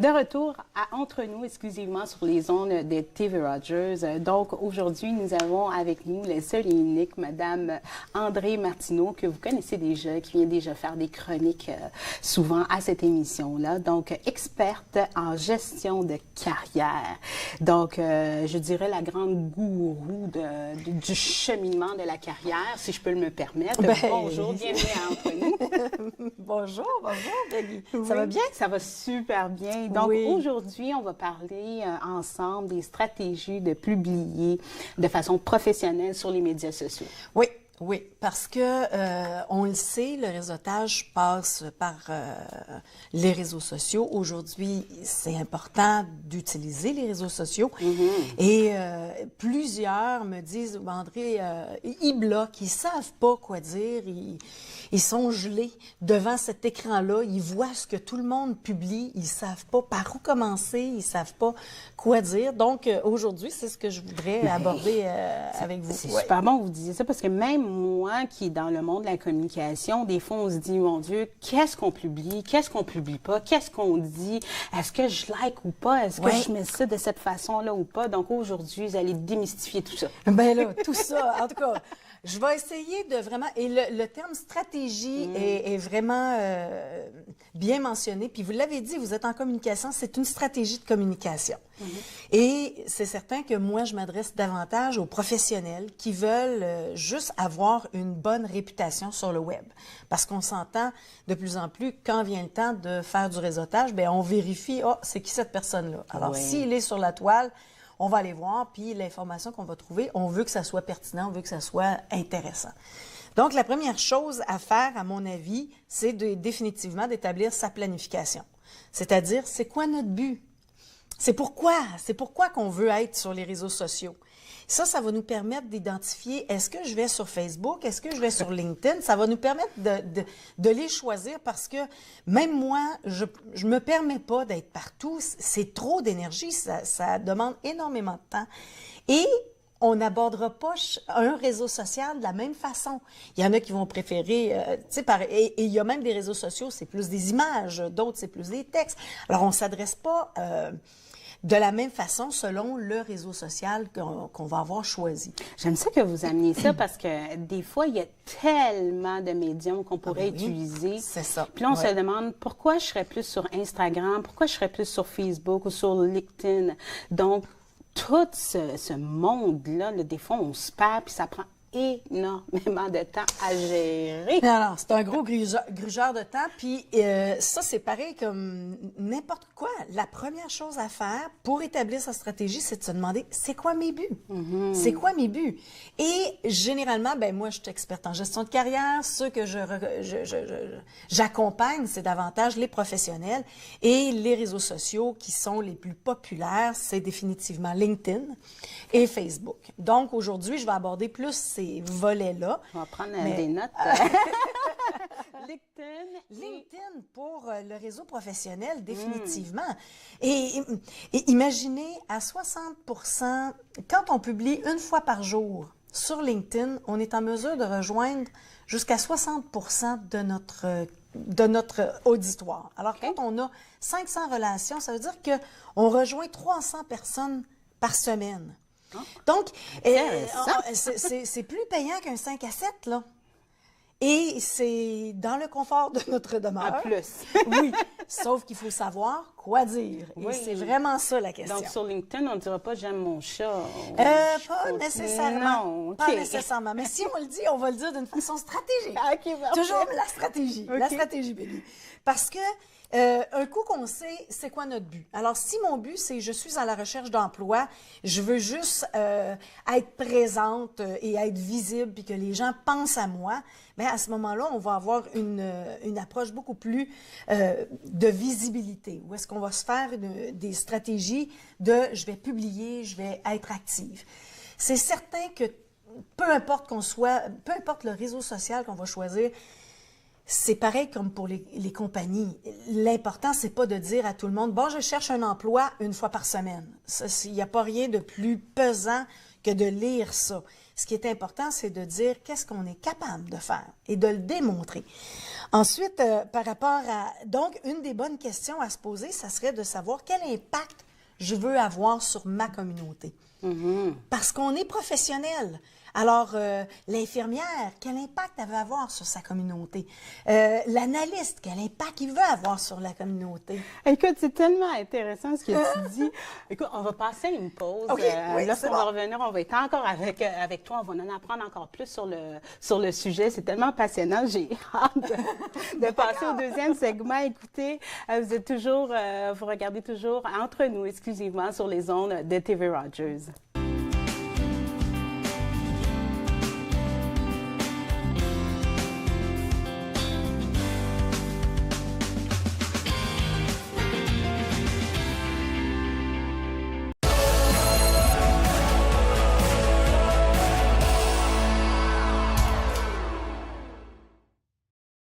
De retour entre nous exclusivement sur les ondes de TV Rogers. Donc aujourd'hui, nous avons avec nous la seule et unique Madame Andrée Martineau, que vous connaissez déjà, qui vient déjà faire des chroniques souvent à cette émission-là. Donc experte en gestion de carrière. Donc je dirais la grande gourou du cheminement de la carrière, si je peux me permettre. Bonjour, bienvenue entre nous. Bonjour, Peggy. Oui, ça va bien? Ça va super bien. Donc, aujourd'hui, on va parler ensemble des stratégies de publier de façon professionnelle sur les médias sociaux. Oui, parce que on le sait, le réseautage passe par les réseaux sociaux. Aujourd'hui, c'est important d'utiliser les réseaux sociaux. Et plusieurs me disent, André, ils bloquent, ils savent pas quoi dire, ils sont gelés devant cet écran-là, ils voient ce que tout le monde publie, ils savent pas par où commencer, ils savent pas quoi dire. Donc, aujourd'hui, c'est ce que je voudrais aborder avec vous. C'est super bon que vous disiez ça, parce que même moi, qui est dans le monde de la communication, des fois, on se dit, mon Dieu, qu'est-ce qu'on publie pas, qu'est-ce qu'on dit, est-ce que je like ou pas, est-ce que je mets ça de cette façon-là ou pas. Donc, aujourd'hui, vous allez démystifier tout ça. Ben là, tout ça, en tout cas... Je vais essayer de vraiment... Et le terme stratégie est vraiment bien mentionné. Puis vous l'avez dit, vous êtes en communication, c'est une stratégie de communication. Et c'est certain que moi, je m'adresse davantage aux professionnels qui veulent juste avoir une bonne réputation sur le web. Parce qu'on s'entend de plus en plus, quand vient le temps de faire du réseautage, bien, on vérifie, c'est qui cette personne-là? Alors, s'il est sur la toile, on va aller voir, puis l'information qu'on va trouver, on veut que ça soit pertinent, on veut que ça soit intéressant. Donc, la première chose à faire, à mon avis, c'est définitivement d'établir sa planification. C'est-à-dire, c'est quoi notre but? C'est pourquoi qu'on veut être sur les réseaux sociaux. Ça va nous permettre d'identifier, est-ce que je vais sur Facebook, est-ce que je vais sur LinkedIn? Ça va nous permettre de les choisir parce que même moi, je me permets pas d'être partout. C'est trop d'énergie, ça demande énormément de temps. Et on n'abordera pas un réseau social de la même façon. Il y en a qui vont préférer, et il y a même des réseaux sociaux, c'est plus des images, d'autres, c'est plus des textes. Alors, on s'adresse pas... de la même façon selon le réseau social qu'on va avoir choisi. J'aime ça que vous ameniez ça parce que des fois, il y a tellement de médiums qu'on pourrait utiliser. C'est ça. Puis là, on se demande pourquoi je serais plus sur Instagram, pourquoi je serais plus sur Facebook ou sur LinkedIn. Donc, tout ce monde-là, des fois, on se perd puis ça prend énormément de temps à gérer. Alors, c'est un gros grugeur de temps. Puis ça, c'est pareil comme n'importe quoi. La première chose à faire pour établir sa stratégie, c'est de se demander, c'est quoi mes buts? C'est quoi mes buts? Et généralement, moi, je suis experte en gestion de carrière. Ceux que j'accompagne, c'est davantage les professionnels. Et les réseaux sociaux qui sont les plus populaires, c'est définitivement LinkedIn et Facebook. Donc, aujourd'hui, je vais aborder plus ces volets-là. On va prendre des notes. LinkedIn pour le réseau professionnel, définitivement. Et imaginez, à 60%, quand on publie une fois par jour sur LinkedIn, on est en mesure de rejoindre jusqu'à 60% de notre auditoire. Alors, quand on a 500 relations, ça veut dire qu'on rejoint 300 personnes par semaine. Donc, c'est plus payant qu'un 5 à 7, là. Et c'est dans le confort de notre demeure. En plus. Oui, sauf qu'il faut savoir quoi dire. Et c'est vraiment ça la question. Donc, sur LinkedIn, on ne dira pas « j'aime mon chat ». Pas nécessairement. Non, pas nécessairement. Mais si on le dit, on va le dire d'une façon stratégique. Toujours la stratégie. La stratégie, baby. Parce que un coup qu'on sait c'est quoi notre but. Alors, si mon but, c'est je suis à la recherche d'emploi, je veux juste être présente et être visible, puis que les gens pensent à moi, bien, à ce moment-là, on va avoir une approche beaucoup plus de visibilité, où est-ce qu'on va se faire des stratégies de je vais publier, je vais être active. C'est certain que peu importe le réseau social qu'on va choisir, c'est pareil comme pour les compagnies. L'important, c'est pas de dire à tout le monde, bon, je cherche un emploi une fois par semaine. Il n'y a pas rien de plus pesant que de lire ça. Ce qui est important, c'est de dire qu'est-ce qu'on est capable de faire et de le démontrer. Ensuite, par rapport à... Donc, une des bonnes questions à se poser, ça serait de savoir quel impact je veux avoir sur ma communauté. Parce qu'on est professionnel. Alors, l'infirmière, quel impact elle veut avoir sur sa communauté? L'analyste, quel impact il veut avoir sur la communauté? Écoute, c'est tellement intéressant ce que tu dis. Écoute, on va passer à une pause. OK, oui, Lorsqu'on c'est va bon. revenir, on va être encore avec toi. On va en apprendre encore plus sur le sujet. C'est tellement passionnant. J'ai hâte de passer au deuxième segment. Écoutez, vous regardez toujours Entre nous exclusivement sur les ondes de TV Rogers.